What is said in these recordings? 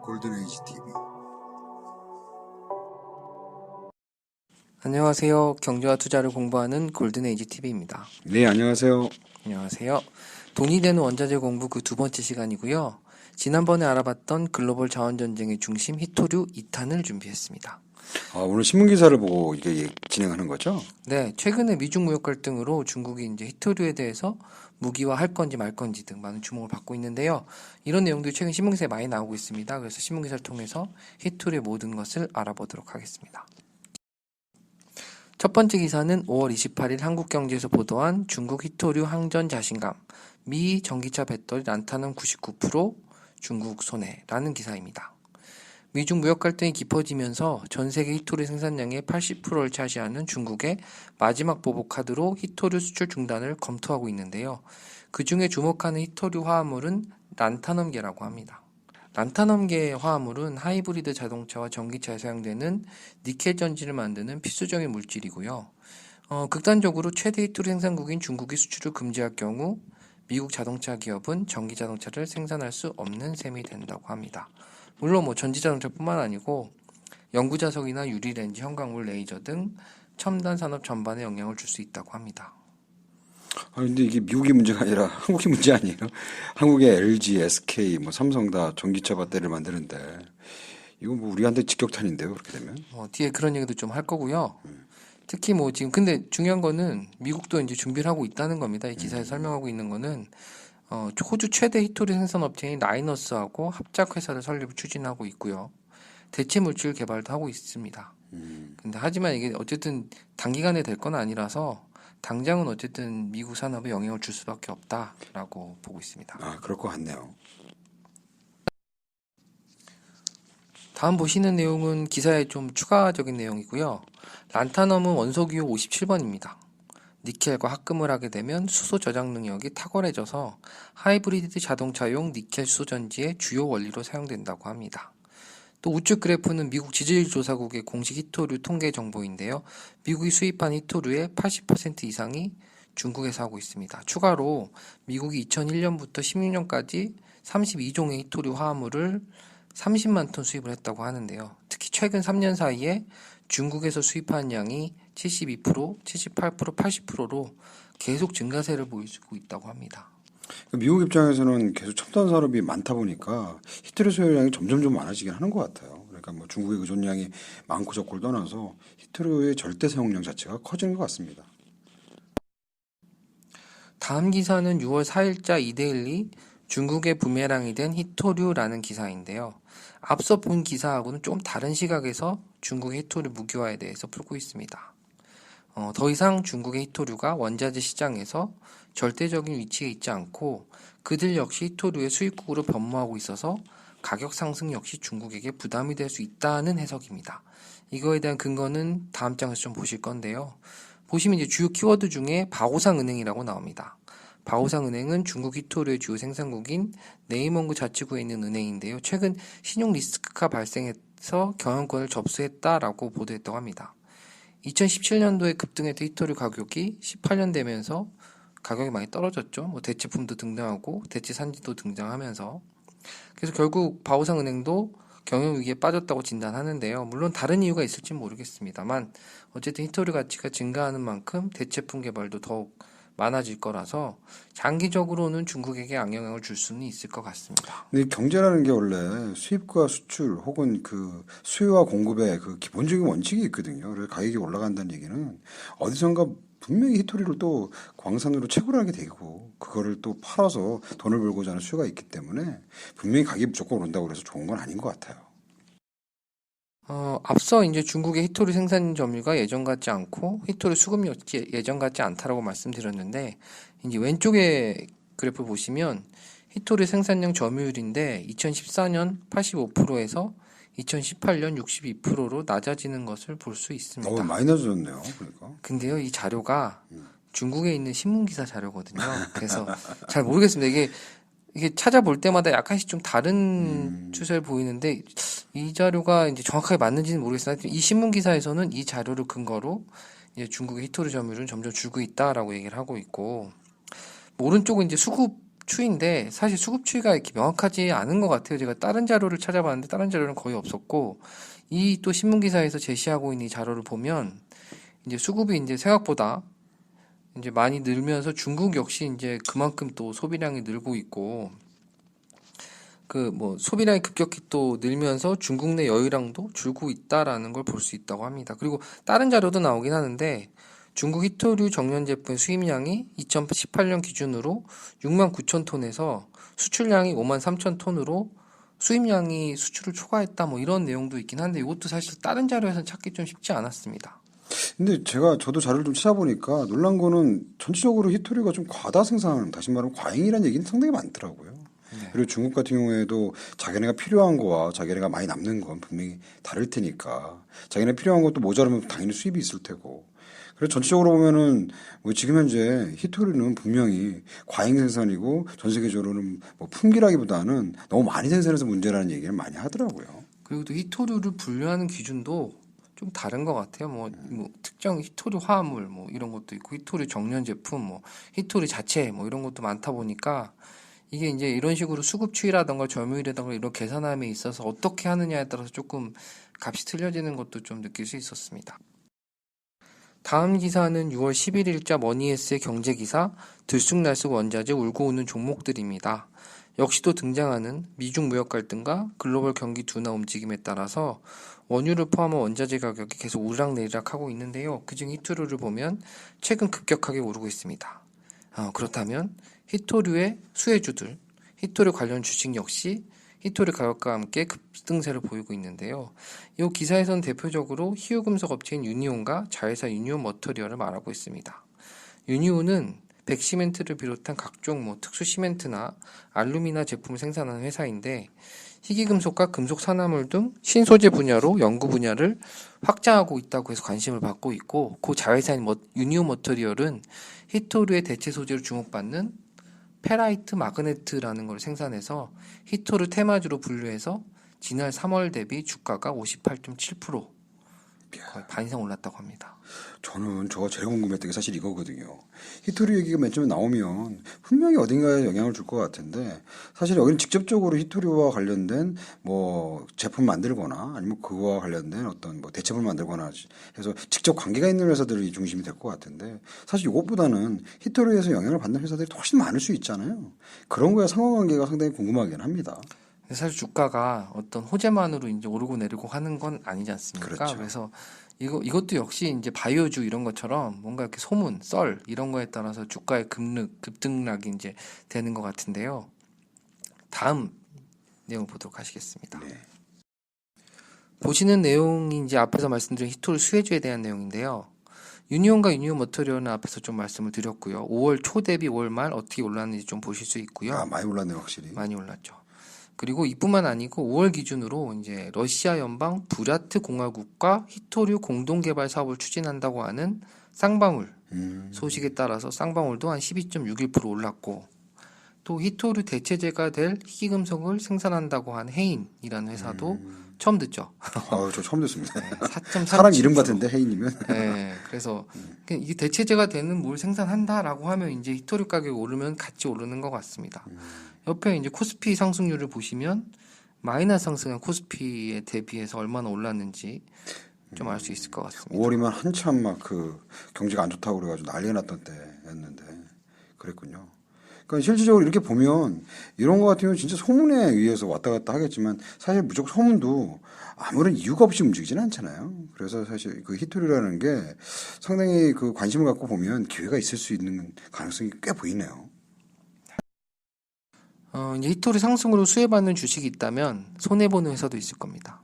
골든에이지 TV. 안녕하세요. 경제와 투자를 공부하는 골든에이지 TV입니다. 네, 안녕하세요. 안녕하세요. 돈이 되는 원자재 공부 그 두 번째 시간이고요. 지난번에 알아봤던 글로벌 자원전쟁의 중심 히토류 2탄을 준비했습니다. 오늘 신문 기사를 보고 이게 진행하는 거죠? 네, 최근에 미중 무역 갈등으로 중국이 이제 히토류에 대해서 무기화 할 건지 말 건지 등 많은 주목을 받고 있는데요. 이런 내용들이 최근 신문 기사에 많이 나오고 있습니다. 그래서 신문 기사를 통해서 히토류의 모든 것을 알아보도록 하겠습니다. 첫 번째 기사는 5월 28일 한국경제에서 보도한 중국 히토류 항전 자신감, 미 전기차 배터리 란타넘 99% 중국 손해라는 기사입니다. 미중 무역 갈등이 깊어지면서 전 세계 히토류 생산량의 80%를 차지하는 중국의 마지막 보복 카드로 히토류 수출 중단을 검토하고 있는데요. 그 중에 주목하는 히토류 화합물은 란타넘계라고 합니다. 란타넘계 화합물은 하이브리드 자동차와 전기차에 사용되는 니켈 전지를 만드는 필수적인 물질이고요. 극단적으로 최대 히토류 생산국인 중국이 수출을 금지할 경우 미국 자동차 기업은 전기 자동차를 생산할 수 없는 셈이 된다고 합니다. 물론 전지 자동차뿐만 아니고 연구자석이나 유리렌즈, 형광물, 레이저 등 첨단 산업 전반에 영향을 줄 수 있다고 합니다. 근데 이게 미국의 문제가 아니라 한국의 문제 아니에요? 한국의 LG, SK, 삼성 다 전기차 배터리를 만드는데 이거 우리한테 직격탄인데요, 그렇게 되면? 뒤에 그런 얘기도 좀 할 거고요. 특히 지금 근데 중요한 거는 미국도 이제 준비를 하고 있다는 겁니다. 이 기사에 설명하고 있는 거는 호주 최대 히토류 생산 업체인 라이너스하고 합작 회사를 설립을 추진하고 있고요. 대체 물질 개발도 하고 있습니다. 근데 하지만 이게 어쨌든 단기간에 될 건 아니라서 당장은 어쨌든 미국 산업에 영향을 줄 수밖에 없다라고 보고 있습니다. 그럴 것 같네요. 다음 보시는 내용은 기사에 좀 추가적인 내용이고요. 란타넘은 원소기호 57번입니다. 니켈과 합금을 하게 되면 수소 저장 능력이 탁월해져서 하이브리드 자동차용 니켈 수소 전지의 주요 원리로 사용된다고 합니다. 또 우측 그래프는 미국 지질조사국의 공식 히토류 통계 정보인데요. 미국이 수입한 히토류의 80% 이상이 중국에서 하고 있습니다. 추가로 미국이 2001년부터 16년까지 32종의 히토류 화합물을 30만 톤 수입을 했다고 하는데요. 특히 최근 3년 사이에 중국에서 수입한 양이 72%, 78%, 80%로 계속 증가세를 보이고 있다고 합니다. 미국 입장에서는 계속 첨단 산업이 많다 보니까 히토류 소요량이 점점 많아지긴 하는 것 같아요. 그러니까 중국의 의존량이 많고 적고를 떠나서 히토류의 절대 사용량 자체가 커지는 것 같습니다. 다음 기사는 6월 4일자 이데일리 중국의 부메랑이 된 히토류라는 기사인데요. 앞서 본 기사하고는 좀 다른 시각에서 중국의 히토류 무기화에 대해서 풀고 있습니다. 더 이상 중국의 히토류가 원자재 시장에서 절대적인 위치에 있지 않고 그들 역시 히토류의 수입국으로 변모하고 있어서 가격 상승 역시 중국에게 부담이 될 수 있다는 해석입니다. 이거에 대한 근거는 다음 장에서 좀 보실 건데요. 보시면 이제 주요 키워드 중에 바오상은행이라고 나옵니다. 바오상은행은 중국 히토류의 주요 생산국인 네이몽구 자치구에 있는 은행인데요. 최근 신용 리스크가 발생해서 경영권을 접수했다라고 보도했다고 합니다. 2017년도에 급등했던 히토류 가격이 18년 되면서 가격이 많이 떨어졌죠. 대체품도 등장하고 대체 산지도 등장하면서 그래서 결국 바오상은행도 경영위기에 빠졌다고 진단하는데요. 물론 다른 이유가 있을지 모르겠습니다만 어쨌든 히토류 가치가 증가하는 만큼 대체품 개발도 더욱 많아질 거라서 장기적으로는 중국에게 악영향을 줄 수는 있을 것 같습니다. 근데 경제라는 게 원래 수입과 수출 혹은 그 수요와 공급의 그 기본적인 원칙이 있거든요. 그래서 가격이 올라간다는 얘기는 어디선가 분명히 히토리를 또 광산으로 채굴 하게 되고 그거를 또 팔아서 돈을 벌고자 하는 수요가 있기 때문에 분명히 가격이 무조건 오른다고 그래서 좋은 건 아닌 것 같아요. 앞서 이제 중국의 히토류 생산 점유가 예전 같지 않고 히토류 수급 역시 예전 같지 않다라고 말씀드렸는데 이제 왼쪽에 그래프 보시면 히토류 생산량 점유율인데 2014년 85%에서 2018년 62%로 낮아지는 것을 볼 수 있습니다. 많이 낮아졌네요. 그러니까. 근데요, 이 자료가 중국에 있는 신문기사 자료거든요. 그래서 잘 모르겠습니다. 이게 찾아볼 때마다 약간씩 좀 다른 추세를 보이는데 이 자료가 이제 정확하게 맞는지는 모르겠으나 이 신문 기사에서는 이 자료를 근거로 이제 중국의 히토류 점유율은 점점 줄고 있다라고 얘기를 하고 있고 오른쪽은 이제 수급 추이인데 사실 수급 추이가 이렇게 명확하지 않은 것 같아요. 제가 다른 자료를 찾아봤는데 다른 자료는 거의 없었고 이 또 신문 기사에서 제시하고 있는 이 자료를 보면 이제 수급이 이제 생각보다 이제 많이 늘면서 중국 역시 이제 그만큼 또 소비량이 늘고 있고 그 뭐 소비량이 급격히 또 늘면서 중국 내 여유량도 줄고 있다라는 걸 볼 수 있다고 합니다. 그리고 다른 자료도 나오긴 하는데 중국 히토류 정년 제품 수입량이 2018년 기준으로 6만 9천 톤에서 수출량이 5만 3천 톤으로 수입량이 수출을 초과했다 뭐 이런 내용도 있긴 한데 이것도 사실 다른 자료에서는 찾기 좀 쉽지 않았습니다. 근데 저도 자료를 좀 찾아보니까 놀란 거는 전체적으로 히토류가 좀 과다 생산, 다시 말하면 과잉이라는 얘기는 상당히 많더라고요. 그리고 중국 같은 경우에도 자기네가 필요한 거와 자기네가 많이 남는 건 분명히 다를 테니까 자기네 필요한 것도 모자라면 당연히 수입이 있을 테고 그래서 전체적으로 보면은 뭐 지금 현재 히토류는 분명히 과잉 생산이고 전 세계적으로는 뭐 품귀라기보다는 너무 많이 생산해서 문제라는 얘기를 많이 하더라고요. 그리고 또 히토류를 분류하는 기준도 좀 다른 것 같아요. 뭐 특정 히토류 화합물 뭐 이런 것도 있고 히토류 정년 제품 뭐 히토류 자체 뭐 이런 것도 많다 보니까 이게 이제 이런 식으로 수급 추이라던가 점유율이라던가 이런 계산함에 있어서 어떻게 하느냐에 따라서 조금 값이 틀려지는 것도 좀 느낄 수 있었습니다. 다음 기사는 6월 11일자 머니에스의 경제기사 들쑥날쑥 원자재 울고 오는 종목들입니다. 역시도 등장하는 미중 무역 갈등과 글로벌 경기 둔화 움직임에 따라서 원유를 포함한 원자재 가격이 계속 오르락내리락 하고 있는데요. 그중 히토류를 보면 최근 급격하게 오르고 있습니다. 그렇다면 히토류의 수혜주들, 히토류 관련 주식 역시 히토류 가격과 함께 급등세를 보이고 있는데요. 이 기사에서는 대표적으로 희유금속 업체인 유니온과 자회사 유니온 머터리얼을 말하고 있습니다. 유니온은 백시멘트를 비롯한 각종 특수 시멘트나 알루미나 제품을 생산하는 회사인데 희귀금속과 금속 산화물 등 신소재 분야로 연구 분야를 확장하고 있다고 해서 관심을 받고 있고 그 자회사인 유니온 머터리얼은 히토류의 대체 소재로 주목받는 페라이트 마그네트라는 걸 생산해서 히토류 테마주로 분류해서 지난 3월 대비 주가가 58.7% 거의 반 이상 올랐다고 합니다. 저는 저가 제일 궁금했던 게 사실 이거거든요. 히토류 얘기가 맨 처음에 나오면 분명히 어딘가에 영향을 줄 것 같은데 사실 여기는 직접적으로 히토류와 관련된 뭐 제품 만들거나 아니면 그거와 관련된 어떤 뭐 대체품을 만들거나 해서 직접 관계가 있는 회사들이 중심이 될 것 같은데 사실 이것보다는 히토류에서 영향을 받는 회사들이 훨씬 많을 수 있잖아요. 그런 거에 상호관계가 상당히 궁금하긴 합니다. 사실 주가가 어떤 호재만으로 이제 오르고 내리고 하는 건 아니지 않습니까? 그렇죠. 그래서 이것도 역시 이제 바이오주 이런 것처럼 뭔가 이렇게 소문, 썰 이런 거에 따라서 주가의 급등락이 이제 되는 것 같은데요. 다음 내용 보도록 하시겠습니다. 네. 보시는 내용이 이제 앞에서 말씀드린 히토류 수혜주에 대한 내용인데요. 유니온과 유니온 머터리얼은 앞에서 좀 말씀을 드렸고요. 5월 초 대비 5월 말 어떻게 올랐는지 좀 보실 수 있고요. 많이 올랐네요, 확실히. 많이 올랐죠. 그리고 이뿐만 아니고 5월 기준으로 이제 러시아 연방 부랴트 공화국과 히토류 공동 개발 사업을 추진한다고 하는 쌍방울 소식에 따라서 쌍방울도 한 12.61% 올랐고 또 히토류 대체제가 될 희귀금속을 생산한다고 한 헤인이라는 회사도 처음 듣죠. 저 처음 듣습니다. 4.37%. 사람 이름 같은데 헤이님은. 네, 그래서 이게 대체제가 되는 뭘 생산한다라고 하면 이제 히토류 가격이 오르면 같이 오르는 것 같습니다. 옆에 이제 코스피 상승률을 보시면 마이너스 상승한 코스피에 대비해서 얼마나 올랐는지 좀 알 수 있을 것 같습니다. 5월이면 한참 막 그 경제가 안 좋다고 그래가지고 난리가 났던 때였는데 그랬군요. 그러니까 실질적으로 이렇게 보면 이런 거 같은 경우는 진짜 소문에 의해서 왔다 갔다 하겠지만 사실 무조건 소문도 아무런 이유가 없이 움직이지는 않잖아요. 그래서 사실 그 히토류라는 게 상당히 그 관심을 갖고 보면 기회가 있을 수 있는 가능성이 꽤 보이네요. 이제 히토류 상승으로 수혜받는 주식이 있다면 손해보는 회사도 있을 겁니다.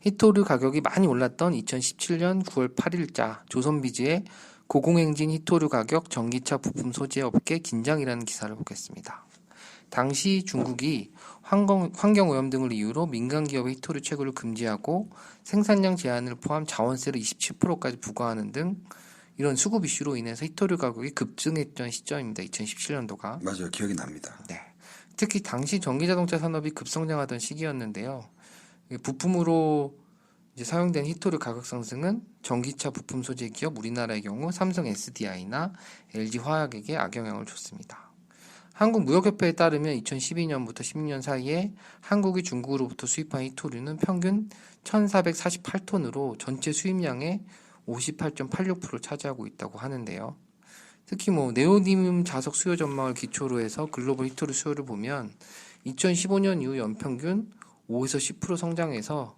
히토류 가격이 많이 올랐던 2017년 9월 8일자 조선비즈의 고공행진 히토류 가격 전기차 부품 소재 업계 긴장이라는 기사를 보겠습니다. 당시 중국이 환경오염 등을 이유로 민간 기업의 히토류 채굴을 금지하고 생산량 제한을 포함 자원세를 27%까지 부과하는 등 이런 수급 이슈로 인해서 히토류 가격이 급증했던 시점입니다. 2017년도가. 맞아요. 기억이 납니다. 네. 특히 당시 전기자동차 산업이 급성장하던 시기였는데요. 부품으로 이제 사용된 히토류 가격 상승은 전기차 부품 소재 기업 우리나라의 경우 삼성 SDI나 LG 화학에게 악영향을 줬습니다. 한국무역협회에 따르면 2012년부터 16년 사이에 한국이 중국으로부터 수입한 히토류는 평균 1,448톤으로 전체 수입량의 58.86%를 차지하고 있다고 하는데요. 특히 네오디뮴 자석 수요 전망을 기초로 해서 글로벌 히토류 수요를 보면 2015년 이후 연평균 5에서 10% 성장해서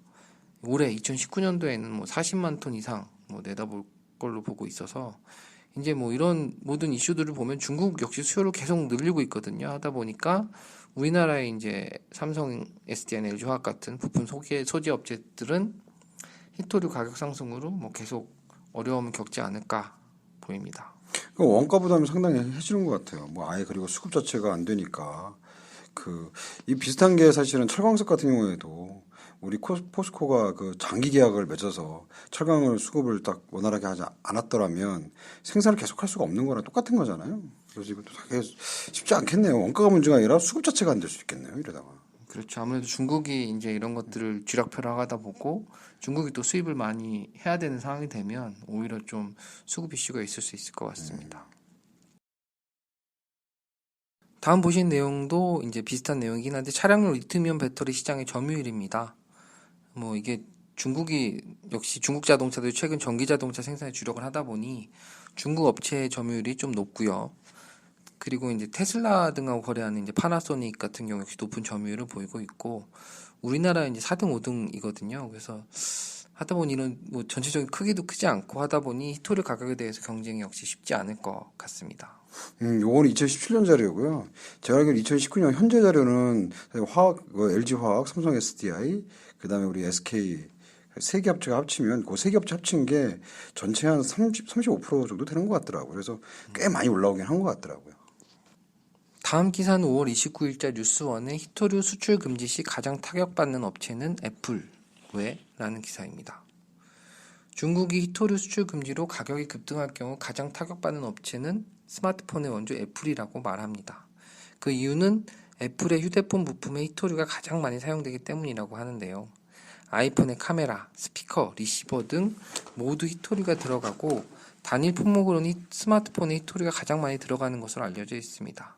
올해 2019년도에는 40만 톤 이상 내다볼 걸로 보고 있어서 이제 이런 모든 이슈들을 보면 중국 역시 수요를 계속 늘리고 있거든요. 하다 보니까 우리나라의 이제 삼성, SDN, LG화학 같은 부품 소재 업체들은 히토류 가격 상승으로 계속 어려움을 겪지 않을까 보입니다. 그 원가 부담이 상당히 해지는 것 같아요. 아예 그리고 수급 자체가 안 되니까 이 비슷한 게 사실은 철광석 같은 경우에도 우리 포스코가 그 장기 계약을 맺어서 철강을 수급을 딱 원활하게 하지 않았더라면 생산을 계속할 수가 없는 거랑 똑같은 거잖아요. 그래서 이것도 되게 쉽지 않겠네요. 원가가 문제가 아니라 수급 자체가 안 될 수 있겠네요. 이러다가. 그렇죠. 아무래도 중국이 이제 이런 것들을 쥐락펴락하다 보고 중국이 또 수입을 많이 해야 되는 상황이 되면 오히려 좀 수급 이슈가 있을 수 있을 것 같습니다. 다음 보신 내용도 이제 비슷한 내용이긴 한데 차량용 리튬이온 배터리 시장의 점유율입니다. 이게 중국이 역시 중국 자동차들이 최근 전기 자동차 생산에 주력을 하다 보니 중국 업체의 점유율이 좀 높고요. 그리고 이제 테슬라 등하고 거래하는 이제 파나소닉 같은 경우 역시 높은 점유율을 보이고 있고 우리나라 이제 4등, 5등이거든요. 그래서 하다 보니 이런 전체적인 크기도 크지 않고 하다 보니 히토류 가격에 대해서 경쟁이 역시 쉽지 않을 것 같습니다. 요거는 2017년 자료고요. 제가 알기로 2019년 현재 자료는 LG화학, 삼성 SDI, 그다음에 우리 SK 세 개 업체가 합치면 그 세 개 업체 합친 게 전체 한 35% 정도 되는 것 같더라고요. 그래서 꽤 많이 올라오긴 한 것 같더라고요. 다음 기사는 5월 29일자 뉴스원의 히토류 수출 금지 시 가장 타격받는 업체는 애플 왜? 라는 기사입니다. 중국이 히토류 수출 금지로 가격이 급등할 경우 가장 타격받는 업체는 스마트폰의 원조 애플이라고 말합니다. 그 이유는 애플의 휴대폰 부품에 히토류가 가장 많이 사용되기 때문이라고 하는데요. 아이폰의 카메라, 스피커, 리시버 등 모두 히토류가 들어가고 단일 품목으로는 스마트폰에 히토류가 가장 많이 들어가는 것으로 알려져 있습니다.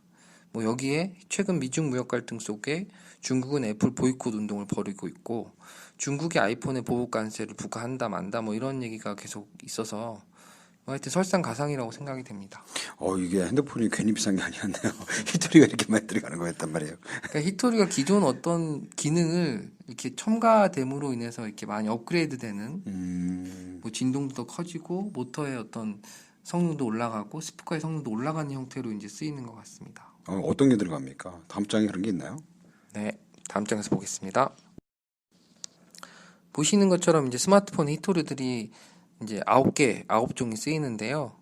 여기에 최근 미중 무역 갈등 속에 중국은 애플 보이콧 운동을 벌이고 있고 중국이 아이폰에 보복 관세를 부과한다 만다 이런 얘기가 계속 있어서 하여튼 설상가상이라고 생각이 됩니다. 이게 핸드폰이 괜히 비싼 게 아니었네요. 히토리가 이렇게 많이 들어가는 거였단 말이에요. 그러니까 히토리가 기존 어떤 기능을 이렇게 첨가됨으로 인해서 이렇게 많이 업그레이드되는 진동도 더 커지고 모터의 어떤 성능도 올라가고 스피커의 성능도 올라가는 형태로 이제 쓰이는 것 같습니다. 어떤 게 들어갑니까? 다음 장에 그런 게 있나요? 네, 다음 장에서 보겠습니다. 보시는 것처럼 이제 스마트폰 히토류들이 이제 9종이 쓰이는데요.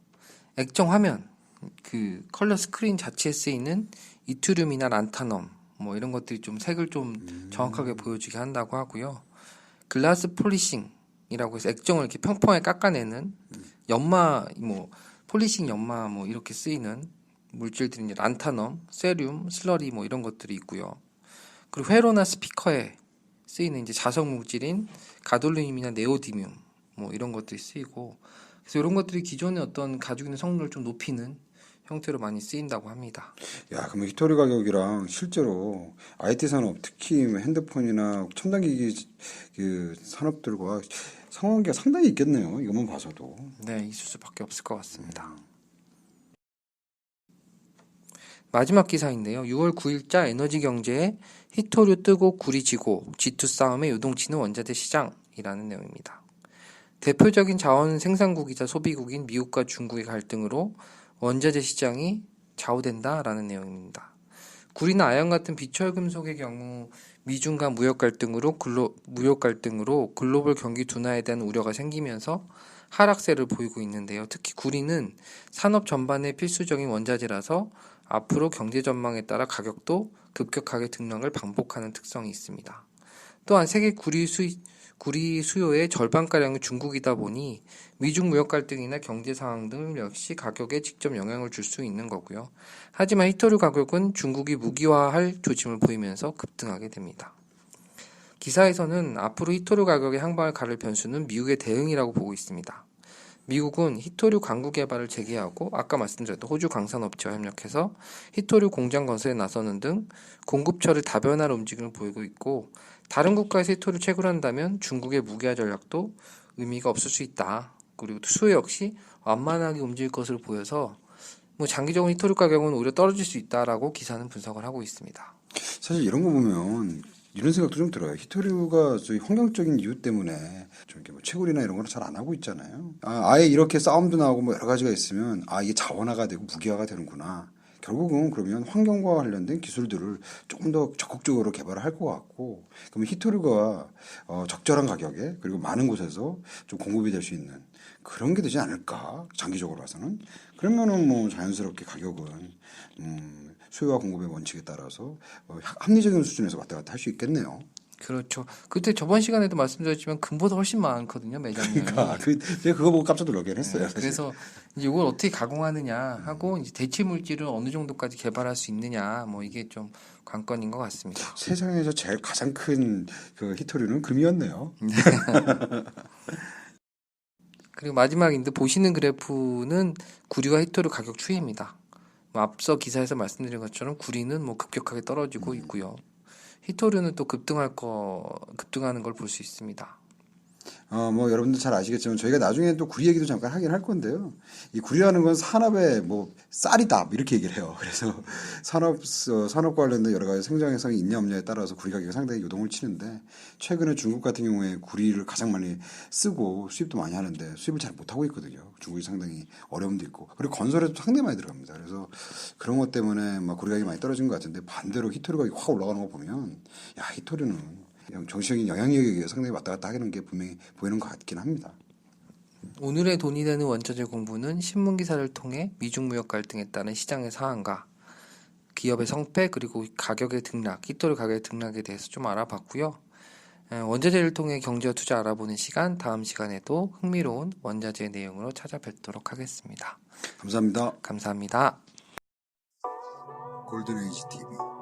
액정 화면, 그 컬러 스크린 자체에 쓰이는 이투륨이나 란타넘, 이런 것들이 좀 색을 좀 정확하게 보여주게 한다고 하고요. 글라스 폴리싱이라고 해서 액정을 이렇게 평평하게 깎아내는 연마, 폴리싱 연마 이렇게 쓰이는 물질들이 이제 란타넘, 세륨, 슬러리 이런 것들이 있고요. 그리고 회로나 스피커에 쓰이는 이제 자석 물질인 가돌륨이나 네오디뮴 이런 것들이 쓰이고 그래서 이런 것들이 기존의 어떤 가지고 있는 성능을 좀 높이는 형태로 많이 쓰인다고 합니다. 야, 그러면 히토리 가격이랑 실제로 IT 산업, 특히 핸드폰이나 첨단기기 그 산업들과 상관계가 상당히 있겠네요. 이것만 봐서도. 네, 있을 수밖에 없을 것 같습니다. 마지막 기사인데요. 6월 9일자 에너지경제에 히토류 뜨고 구리 지고 G2 싸움에 요동치는 원자재 시장이라는 내용입니다. 대표적인 자원 생산국이자 소비국인 미국과 중국의 갈등으로 원자재 시장이 좌우된다라는 내용입니다. 구리나 아연 같은 비철금속의 경우 미중 간 무역 갈등으로 글로벌 경기 둔화에 대한 우려가 생기면서 하락세를 보이고 있는데요. 특히 구리는 산업 전반의 필수적인 원자재라서 앞으로 경제 전망에 따라 가격도 급격하게 등락을 반복하는 특성이 있습니다. 또한 세계 구리 수요의 절반가량은 중국이다 보니 미중 무역 갈등이나 경제 상황 등 역시 가격에 직접 영향을 줄 수 있는 거고요. 하지만 히토류 가격은 중국이 무기화할 조짐을 보이면서 급등하게 됩니다. 기사에서는 앞으로 히토류 가격의 향방을 가를 변수는 미국의 대응이라고 보고 있습니다. 미국은 히토류 강구 개발을 재개하고 아까 말씀드렸던 호주 광산업체와 협력해서 히토류 공장 건설에 나서는 등 공급처를 다변화할 움직임을 보이고 있고, 다른 국가에서 히토류 채굴한다면 중국의 무기화 전략도 의미가 없을 수 있다. 그리고 수요 역시 완만하게 움직일 것으로 보여서 장기적으로 히토류 가격은 오히려 떨어질 수 있다라고 기사는 분석을 하고 있습니다. 사실 이런 거 보면 이런 생각도 좀 들어요. 히토류가 저희 환경적인 이유 때문에 좀 이렇게 뭐 채굴이나 이런 거는 잘 안 하고 있잖아요. 아예 이렇게 싸움도 나오고 뭐 여러 가지가 있으면 이게 자원화가 되고 무기화가 되는구나. 결국은 그러면 환경과 관련된 기술들을 조금 더 적극적으로 개발을 할 것 같고, 그러면 히토류가 적절한 가격에 그리고 많은 곳에서 좀 공급이 될 수 있는 그런 게 되지 않을까, 장기적으로 봐서는. 그러면은 뭐 자연스럽게 가격은 수요와 공급의 원칙에 따라서 합리적인 수준에서 왔다 갔다 할 수 있겠네요. 그렇죠. 그때 저번 시간에도 말씀드렸지만 금보다 훨씬 많거든요, 매장량이. 그러니까 제가 그거 보고 깜짝 놀라긴 했어요. 사실. 그래서 이제 이걸 어떻게 가공하느냐 하고 이제 대체 물질을 어느 정도까지 개발할 수 있느냐, 이게 좀 관건인 것 같습니다. 세상에서 제일 가장 큰 그 히토류는 금이었네요. 그리고 마지막인데 보시는 그래프는 구리와 히토류 가격 추이입니다. 앞서 기사에서 말씀드린 것처럼 구리는 급격하게 떨어지고 있고요. 히토류는 또 급등하는 걸 볼 수 있습니다. 뭐 여러분들 잘 아시겠지만 저희가 나중에 또 구리 얘기도 잠깐 하긴 할 건데요. 이 구리라는 건 산업의 쌀이다 이렇게 얘기를 해요. 그래서 산업 관련된 여러 가지 생산성이 있냐 없냐에 따라서 구리 가격이 상당히 요동을 치는데, 최근에 중국 같은 경우에 구리를 가장 많이 쓰고 수입도 많이 하는데 수입을 잘 못하고 있거든요. 중국이 상당히 어려움도 있고, 그리고 건설에도 상당히 많이 들어갑니다. 그래서 그런 것 때문에 구리 가격이 많이 떨어진 것 같은데, 반대로 히토류 가격이 확 올라가는 거 보면 히토류는 그냥 정치적인 영향력에 의해 상당히 왔다 갔다 하는 게 분명히 보이는 것 같긴 합니다. 오늘의 돈이 되는 원자재 공부는 신문 기사를 통해 미중 무역 갈등에 따른 시장의 상황과 기업의 성패, 그리고 가격의 등락, 히토류 가격의 등락에 대해서 좀 알아봤고요. 원자재를 통해 경제와 투자 알아보는 시간, 다음 시간에도 흥미로운 원자재 내용으로 찾아뵙도록 하겠습니다. 감사합니다. 감사합니다. 골든에이지 TV